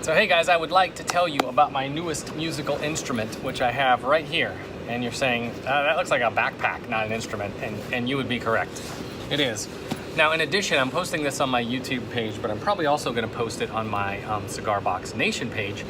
So hey guys, I would like to tell you about my newest musical instrument, which I have right here. And you're saying, that looks like a backpack, not an instrument, and you would be correct. It is. Now in addition, I'm posting this on my YouTube page, but I'm probably also gonna post it on my Cigar Box Nation page.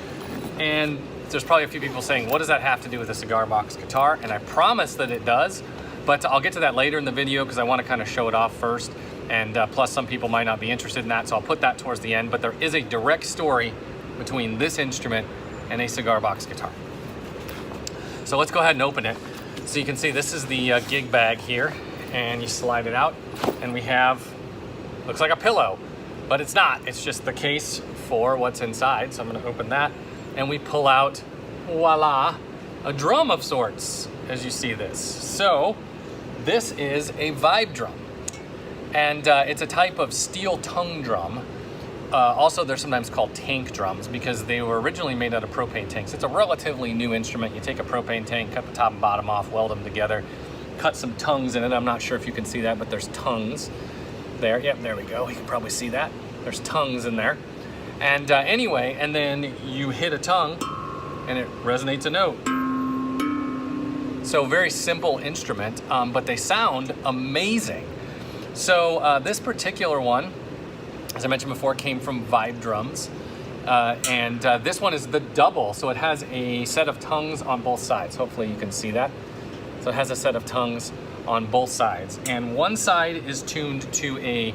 And there's probably a few people saying, what does that have to do with a Cigar Box guitar? And I promise that it does, but I'll get to that later in the video because I wanna kind of show it off first. And plus some people might not be interested in that, so I'll put that towards the end, but there is a direct story between this instrument and a Cigar Box guitar. So let's go ahead and open it. So you can see this is the gig bag here, and you slide it out, and we have, looks like a pillow, but it's not. It's just the case for what's inside. So I'm gonna open that, and we pull out, voila, a drum of sorts, as you see this. So this is a vibe drum, and it's a type of steel tongue drum. Also, they're sometimes called tank drums because they were originally made out of propane tanks. It's a relatively new instrument. You take a propane tank, cut the top and bottom off, weld them together, cut some tongues in it. I'm not sure if you can see that, but there's tongues there. Yep, there we go. You can probably see that. There's tongues in there. And anyway, and then you hit a tongue and it resonates a note. So very simple instrument, but they sound amazing. So this particular one, as I mentioned before, came from VibeDrums, and this one is the double, so it has a set of tongues on both sides. Hopefully you can see that. So it has a set of tongues on both sides, and one side is tuned to a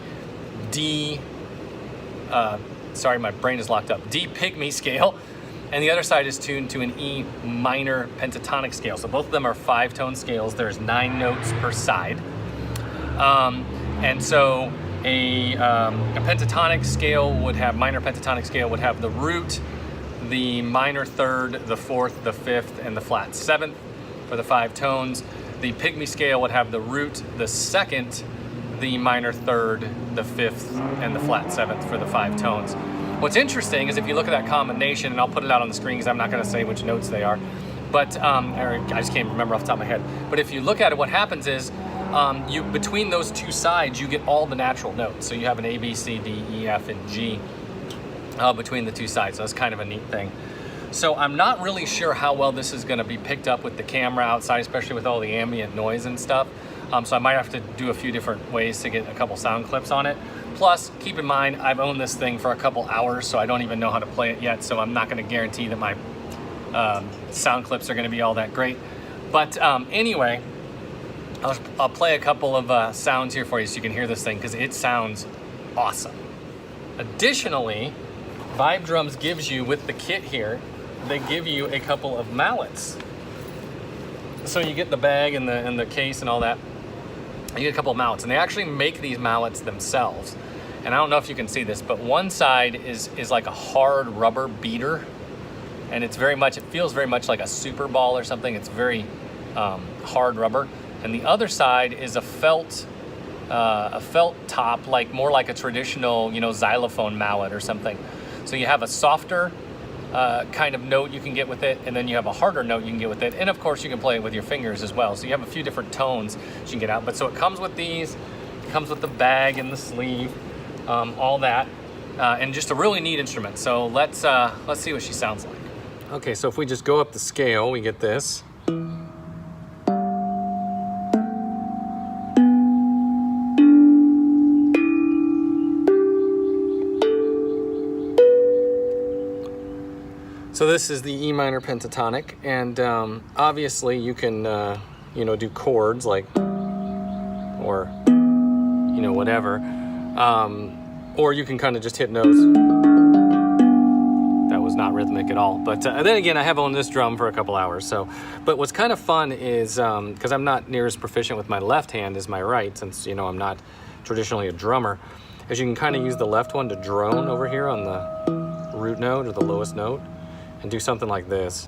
sorry, my brain is locked up, Dpygmy scale, and the other side is tuned to an E minor pentatonic scale. So both of them are 5-tone scales. There's 9 notes per side, and so a pentatonic scale would have, minor pentatonic scale would have the root, the minor third, the fourth, the fifth, and the flat 7th for the 5 tones. The pygmy scale would have the root, the second, the minor third, the 5th, and the flat 7th for the 5 tones. What's interesting is if you look at that combination, and I'll put it out on the screen because I'm not going to say which notes they are, but I just can't remember off the top of my head. But if you look at it, what happens is between those two sides, you get all the natural notes. So you have an A, B, C, D, E, F, and G between the two sides. So that's kind of a neat thing. So I'm not really sure how well this is going to be picked up with the camera outside, especially with all the ambient noise and stuff. So I might have to do a few different ways to get a couple sound clips on it. Plus, keep in mind, I've owned this thing for a couple hours, so I don't even know how to play it yet. So I'm not going to guarantee that my sound clips are going to be all that great. But anyway, I'll play a couple of sounds here for you so you can hear this thing because it sounds awesome. Additionally, VibeDrums gives you, with the kit here, they give you a couple of mallets. So you get the bag and the case and all that. You get a couple of mallets, and they actually make these mallets themselves. And I don't know if you can see this, but one side is like a hard rubber beater, and it feels very much like a Super Ball or something. It's very hard rubber. And the other side is a felt top, like more like a traditional, xylophone mallet or something. So you have a softer kind of note you can get with it, and then you have a harder note you can get with it. And of course you can play it with your fingers as well. So you have a few different tones you can get out. But so it comes with these, it comes with the bag and the sleeve, all that, and just a really neat instrument. So let's see what she sounds like. Okay, so if we just go up the scale, we get this. So this is the E minor pentatonic, and obviously you can, do chords like, or, whatever, or you can kind of just hit notes. That was not rhythmic at all, but then again, I have owned this drum for a couple hours, so. But what's kind of fun is, because I'm not near as proficient with my left hand as my right, since, I'm not traditionally a drummer, is you can kind of use the left one to drone over here on the root note or the lowest note, and do something like this.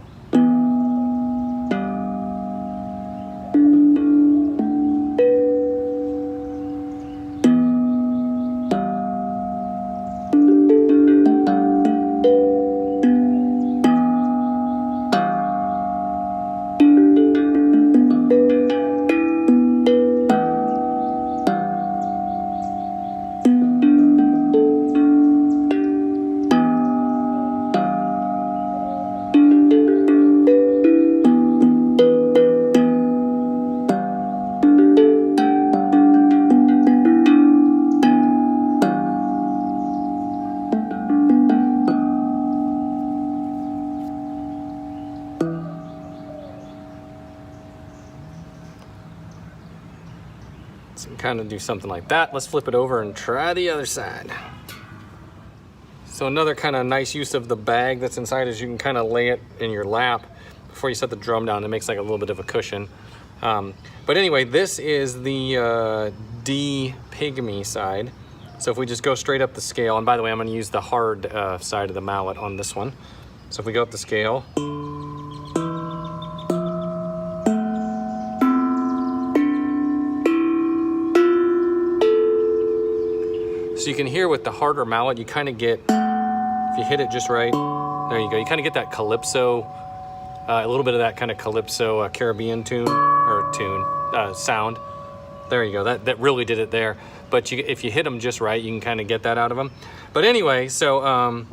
kind of do something like that. Let's flip it over and try the other side. So another kind of nice use of the bag that's inside is you can kind of lay it in your lap before you set the drum down. It makes like a little bit of a cushion. But anyway, this is the Dpygmy side. So if we just go straight up the scale, and by the way, I'm going to use the hard side of the mallet on this one. So if we go up the scale, so you can hear with the harder mallet, you kind of get, if you hit it just right, there you go, you kind of get that calypso, a little bit of that kind of calypso Caribbean sound. There you go, that really did it there. But if you hit them just right, you can kind of get that out of them. But anyway, so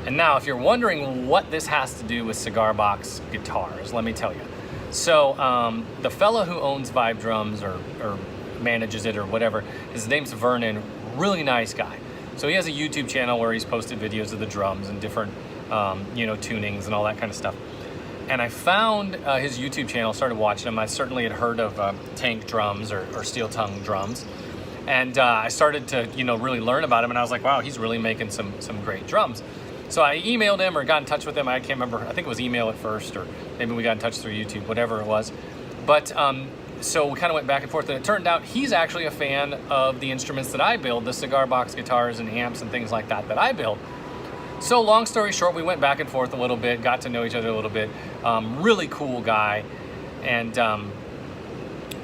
and now, if you're wondering what this has to do with Cigar Box Guitars, let me tell you. So the fellow who owns VibeDrums or manages it or whatever, his name's Vernon, really nice guy. So he has a YouTube channel where he's posted videos of the drums and different, you know, tunings and all that kind of stuff. And I found his YouTube channel, started watching him. I certainly had heard of tank drums or steel tongue drums. And I started to, you know, really learn about him, and I was like, wow, he's really making some great drums. So I emailed him or got in touch with him. I can't remember. I think it was email at first, or maybe we got in touch through YouTube, whatever it was. But so we kind of went back and forth, and it turned out he's actually a fan of the instruments that I build, the Cigar Box guitars and amps and things like that I build. So long story short, we went back and forth a little bit, got to know each other a little bit. Really cool guy, and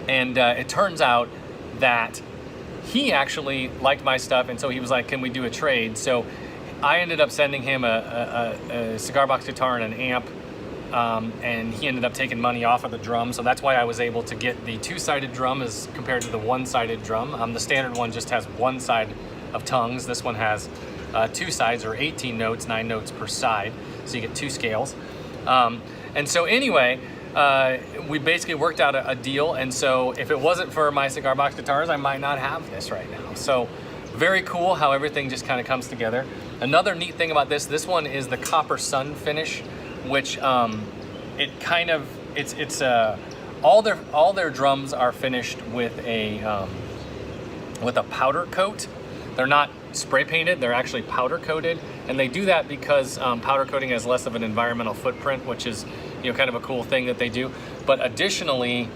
it turns out that he actually liked my stuff, and so he was like, can we do a trade? So I ended up sending him a Cigar Box guitar and an amp, and he ended up taking money off of the drum. So that's why I was able to get the two-sided drum as compared to the one-sided drum. The standard one just has one side of tongues. This one has two sides, or 18 notes, 9 notes per side. So you get two scales. And so anyway, we basically worked out a deal. And so if it wasn't for my Cigar Box guitars, I might not have this right now. So very cool how everything just kind of comes together. Another neat thing about this one is the Copper Sun finish, which it kind of, it's all their drums are finished with a powder coat. They're not spray painted, they're actually powder coated, and they do that because powder coating has less of an environmental footprint, which is, you know, kind of a cool thing that they do. But additionally,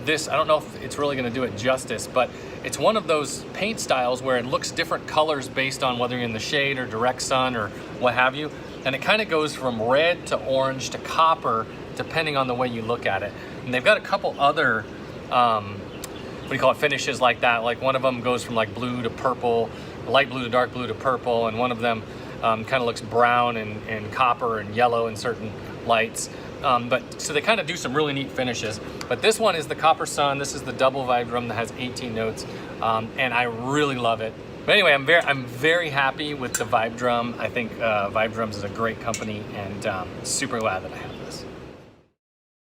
this, I don't know if it's really going to do it justice, but it's one of those paint styles where it looks different colors based on whether you're in the shade or direct sun or what have you, and it kind of goes from red to orange to copper depending on the way you look at it. And they've got a couple other what do you call it, finishes like that. Like one of them goes from like blue to purple, light blue to dark blue to purple, and one of them kind of looks brown and copper and yellow in certain lights. But so they kind of do some really neat finishes. But this one is the Copper Sun. This is the Double VibeDrum that has 18 notes, and I really love it. But anyway, I'm very happy with the VibeDrum. I think VibeDrums is a great company, and super glad that I have it.